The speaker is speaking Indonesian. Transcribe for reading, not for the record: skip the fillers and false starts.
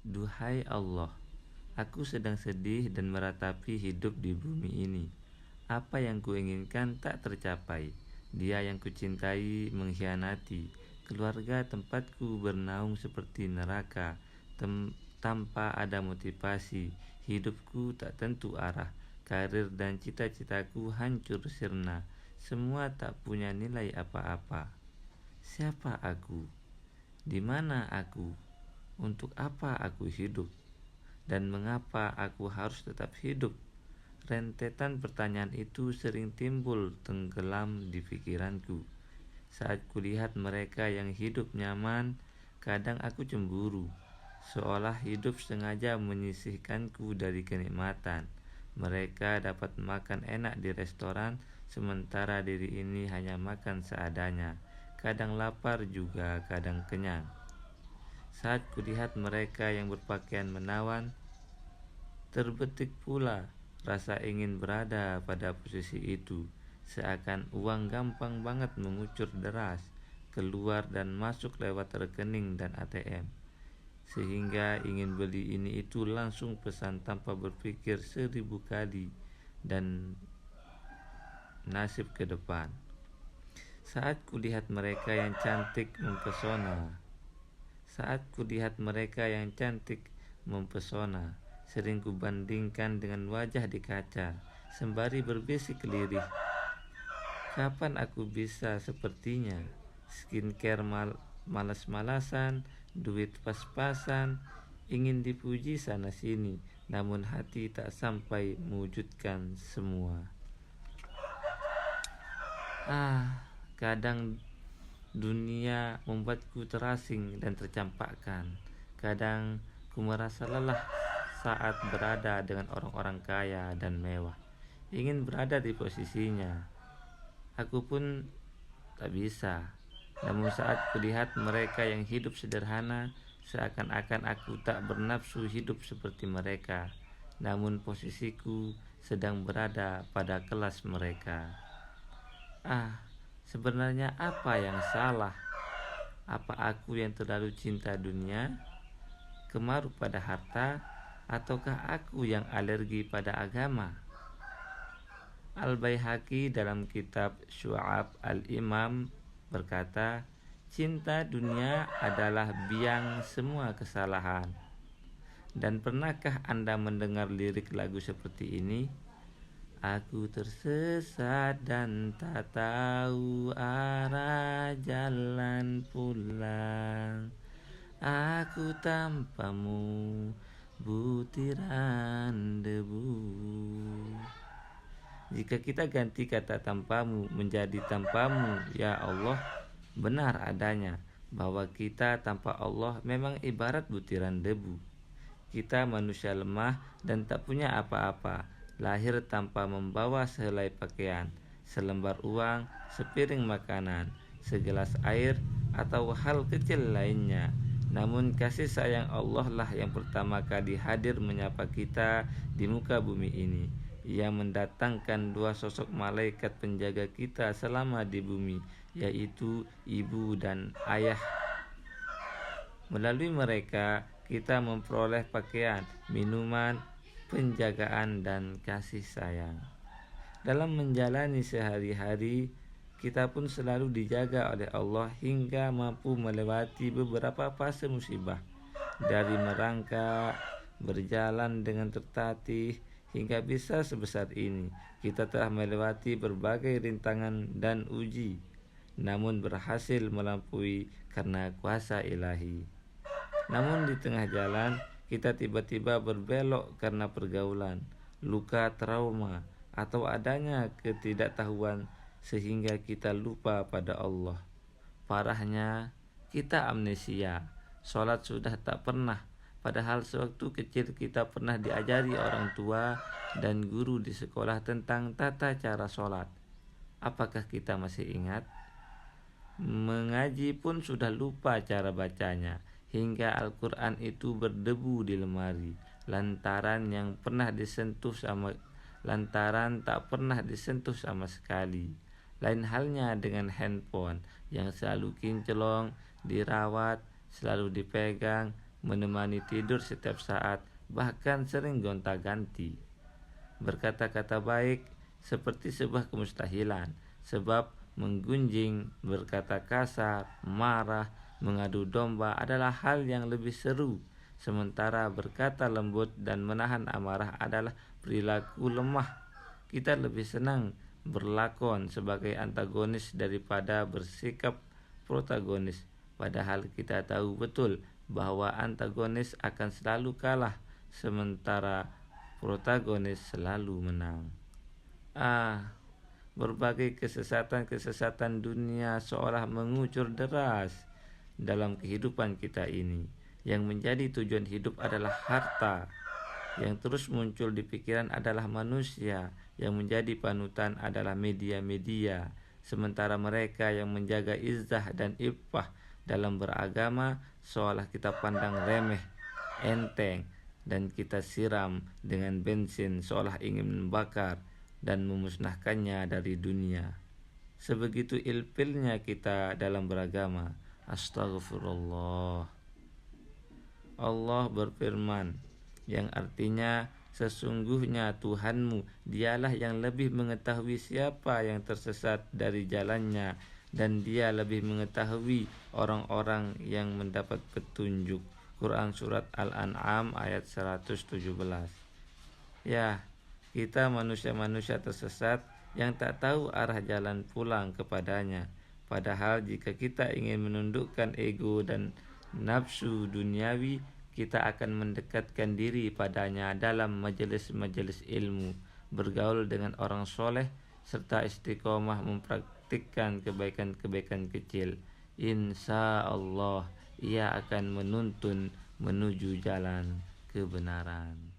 Duhai Allah, aku sedang sedih dan meratapi hidup di bumi ini. Apa yang kuinginkan tak tercapai. Dia yang kucintai mengkhianati. Keluarga tempatku bernaung seperti neraka. Tanpa ada motivasi, hidupku tak tentu arah. Karir dan cita-citaku hancur sirna. Semua tak punya nilai apa-apa. Siapa aku? Di mana aku? Untuk apa aku hidup? Dan mengapa aku harus tetap hidup? Rentetan pertanyaan itu sering timbul tenggelam di pikiranku. Saat kulihat mereka yang hidup nyaman, kadang aku cemburu, seolah hidup sengaja menyisihkanku dari kenikmatan. Mereka dapat makan enak di restoran, sementara diri ini hanya makan seadanya. Kadang lapar juga, kadang kenyang. Saat kulihat mereka yang berpakaian menawan, terbetik pula rasa ingin berada pada posisi itu. Seakan uang gampang banget mengucur deras, keluar dan masuk lewat rekening dan ATM. Sehingga ingin beli ini itu langsung pesan tanpa berpikir 1000 kali dan nasib ke depan. Saat kulihat mereka yang cantik mempesona, Saat kulihat mereka yang cantik mempesona, sering kubandingkan dengan wajah di kaca, sembari berbisik lirih, kapan aku bisa sepertinya? Skincare malas-malasan, duit pas-pasan, ingin dipuji sana sini, namun hati tak sampai mewujudkan semua. Kadang dunia membuatku terasing dan tercampakkan. Kadang ku merasa lelah saat berada dengan orang-orang kaya dan mewah. Ingin berada di posisinya, aku pun tak bisa. Namun saat kulihat mereka yang hidup sederhana, seakan-akan aku tak bernafsu hidup seperti mereka. Namun posisiku sedang berada pada kelas mereka. Sebenarnya apa yang salah? Apa aku yang terlalu cinta dunia, kemaru pada harta, ataukah aku yang alergi pada agama? Al-Baihaqi dalam kitab Syu'ab al-Imam berkata, cinta dunia adalah biang semua kesalahan. Dan pernahkah Anda mendengar lirik lagu seperti ini? Aku tersesat dan tak tahu arah jalan pulang. Aku tanpamu butiran debu. Jika kita ganti kata tanpamu menjadi tanpamu, ya Allah, benar adanya bahwa kita tanpa Allah memang ibarat butiran debu. Kita manusia lemah dan tak punya apa-apa, lahir tanpa membawa sehelai pakaian, selembar uang, sepiring makanan, segelas air, atau hal kecil lainnya. Namun kasih sayang Allah lah yang pertama kali hadir menyapa kita di muka bumi ini. Ia mendatangkan 2 sosok malaikat penjaga kita selama di bumi, yaitu ibu dan ayah. Melalui mereka kita memperoleh pakaian, minuman, penjagaan, dan kasih sayang. Dalam menjalani sehari-hari, kita pun selalu dijaga oleh Allah hingga mampu melewati beberapa fase musibah. Dari merangkak, berjalan dengan tertatih, hingga bisa sebesar ini, kita telah melewati berbagai rintangan dan uji, namun berhasil melampaui karena kuasa ilahi. Namun di tengah jalan, kita tiba-tiba berbelok karena pergaulan, luka trauma, atau adanya ketidaktahuan sehingga kita lupa pada Allah. Parahnya, kita amnesia. Sholat sudah tak pernah, padahal sewaktu kecil kita pernah diajari orang tua dan guru di sekolah tentang tata cara sholat. Apakah kita masih ingat? Mengaji pun sudah lupa cara bacanya, hingga Al-Quran itu berdebu di lemari lantaran tak pernah disentuh sama sekali. Lain halnya dengan handphone yang selalu kinclong, dirawat, selalu dipegang, menemani tidur setiap saat, bahkan sering gonta-ganti. Berkata-kata baik seperti sebuah kemustahilan, sebab menggunjing, berkata kasar, marah, mengadu domba adalah hal yang lebih seru. Sementara berkata lembut dan menahan amarah adalah perilaku lemah. Kita lebih senang berlakon sebagai antagonis daripada bersikap protagonis. Padahal kita tahu betul bahwa antagonis akan selalu kalah, sementara protagonis selalu menang. Berbagai kesesatan-kesesatan dunia seolah mengucur deras dalam kehidupan kita ini. Yang menjadi tujuan hidup adalah harta. Yang terus muncul di pikiran adalah manusia. Yang menjadi panutan adalah media-media. Sementara mereka yang menjaga izzah dan iffah dalam beragama seolah kita pandang remeh, enteng, dan kita siram dengan bensin seolah ingin membakar dan memusnahkannya dari dunia. Sebegitu ilfilnya kita dalam beragama. Astaghfirullah. Allah berfirman, yang artinya sesungguhnya Tuhanmu dialah yang lebih mengetahui siapa yang tersesat dari jalannya, dan dia lebih mengetahui orang-orang yang mendapat petunjuk. Quran Surat Al-An'am ayat 117. Ya, kita manusia-manusia tersesat yang tak tahu arah jalan pulang kepadanya. Padahal jika kita ingin menundukkan ego dan nafsu duniawi, kita akan mendekatkan diri padanya dalam majelis-majelis ilmu, bergaul dengan orang soleh, serta istiqomah mempraktikkan kebaikan-kebaikan kecil. Insya Allah ia akan menuntun menuju jalan kebenaran.